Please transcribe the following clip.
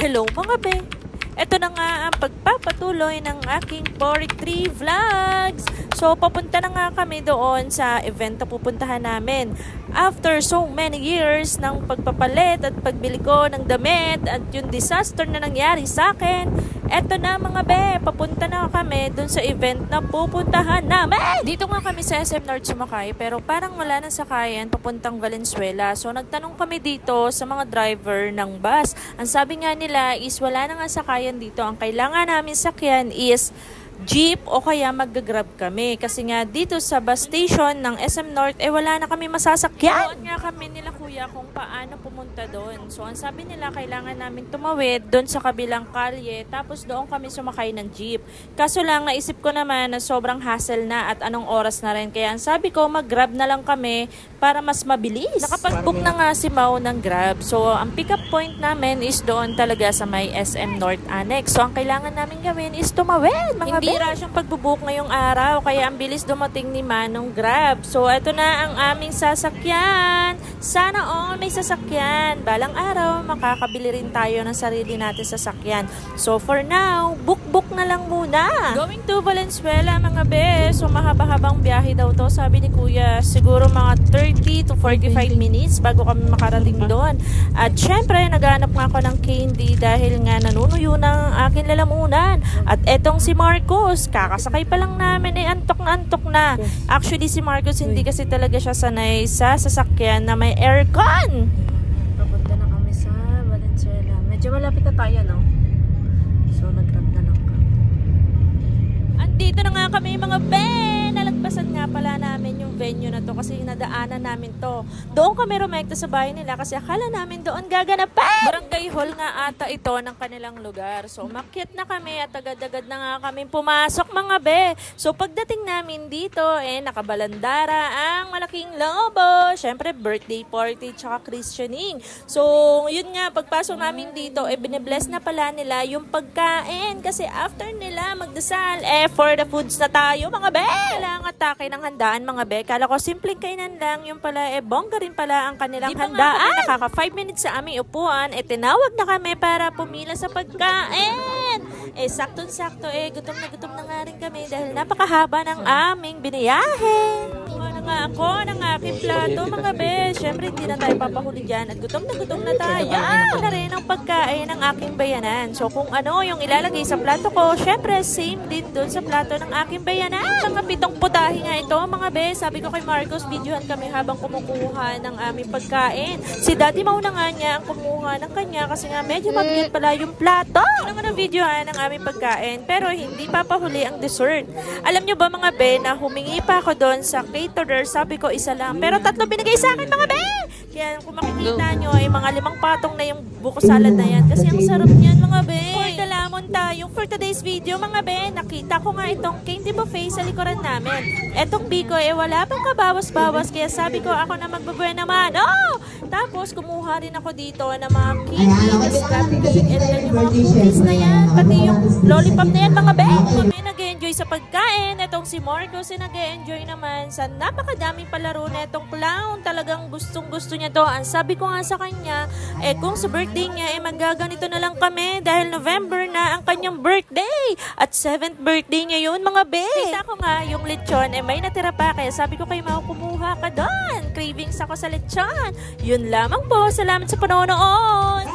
Hello mga be! Ito na nga ang pagpapatuloy ng aking 43 vlogs. So papunta na nga kami doon sa event na pupuntahan namin. After so many years ng pagpapalit at pagbili ko ng damit at yung disaster na nangyari sa akin, eto na mga be, papunta na kami doon sa event na pupuntahan namin. Dito nga kami sa SM North sumakay pero parang wala nang sakayan papuntang Valenzuela. So nagtanong kami dito sa mga driver ng bus. Ang sabi nga nila is wala nang sakayan dito. Ang kailangan namin sakyan is jeep o kaya mag-grab kami. Kasi nga dito sa bus station ng SM North, wala na kami masasakyan. Doon nga kami nila kuya kung paano pumunta doon. So ang sabi nila kailangan namin tumawid doon sa kabilang kalye tapos doon kami sumakay ng jeep. Kaso lang naisip ko naman na sobrang hassle na at anong oras na rin. Kaya ang sabi ko mag-grab na lang kami para mas mabilis. Nakapag-book na nga si Mau ng grab. So ang pick-up point namin is doon talaga sa may SM North Annex. So ang kailangan namin gawin is tumawid mga hindi siyang pagbubook ngayong araw kaya ang bilis dumating ni Manong Grab. So ito na ang aming sasakyan. Sana all may sasakyan. Balang araw makakabili rin tayo ng sarili natin sasakyan. So for now, book na lang muna. Going to Valenzuela mga be. So mahaba-habang biyahe daw to sabi ni Kuya. Siguro mga 30 to 45 minutes bago kami makarating doon. At syempre naghanap nga ako ng candy dahil nga nanunuyo ng aking lalamunan. At etong si Marcos, kakasakay pa lang namin antok na. Actually si Marcos hindi kasi talaga siya sanay sa sasakyan na may aircon. Papunta na kami sa Valenzuela. Medyo malapit na tayo, no? So nag-grab na lang kami. Andito na nga kami mga ben! Nalagpasan nga pala namin yung venue na to kasi nadaanan namin to. Doon kami rumekta sa bahay nila kasi akala namin doon gaganapan. Barangay hall nga ata ito ng kanilang lugar. So umakyat na kami at agad-agad na nga kami pumasok mga be. So pagdating namin dito nakabalandara ang malaking lobo. Syempre birthday party tsaka christening. So yun nga pagpasok namin dito binibless na pala nila yung pagkain kasi after nila magdasal for the foods na tayo mga be. Kailangan atake ng handaan mga be. Kala ko simpleng kainan lang yung pala bongga rin pala ang kanilang handaan. Nakaka 5 minutes sa aming upuan tinawag na kami para pumila sa pagkain. Saktong-sakto gutom na nga rin kami dahil napakahaba ng aming biniyahe. Nga ako ng aking plato mga be. Syempre hindi na tayo papahuli dyan at gutom na tayo. Ako na rin ang pagkain ng aking bayanan. So kung ano yung ilalagay sa plato ko, syempre same din dun sa plato ng aking bayanan. Mga 7 putahe nga ito mga be. Sabi ko kay Marcos, videohan kami habang kumukuha ng aming pagkain. Si Daddy Mau na nga niya ang kumuha ng kanya kasi nga medyo mabigat pala yung plato. Ano nga ng videohan ng aming pagkain pero hindi papahuli ang dessert. Alam nyo ba mga be na humingi pa ako doon sa caterer. Sabi ko isa lang. Pero 3 binigay sa akin mga be. Kaya kung makikita nyo mga 5 patong na yung buko salad na yan. Kasi ang sarap niyan mga be. For the lamon tayo. For today's video mga be, nakita ko nga itong candy buffet sa likuran namin. Etong biko wala pang kabawas-bawas. Kaya sabi ko ako na magbabuhay naman. Tapos kumuha rin ako dito ng mga candy. Yung mga cookies na yan. Pati yung lollipop na yan mga be. Kami nag-enjoy sa pagkain. Etong si Marcos nag-enjoy naman sa napakadaming palaro na itong clown. Talagang gustong-gusto niya to. Ang sabi ko nga sa kanya, kung sa birthday niya, magaganito na lang kami dahil November na ang kanyang birthday. At 7th birthday niya yun, mga be. Kita ko nga yung lechon, may natira pa. Kaya sabi ko kay Mau, kumuha ka doon. Cravings ako sa lechon. Yun lamang po. Salamat sa panonood.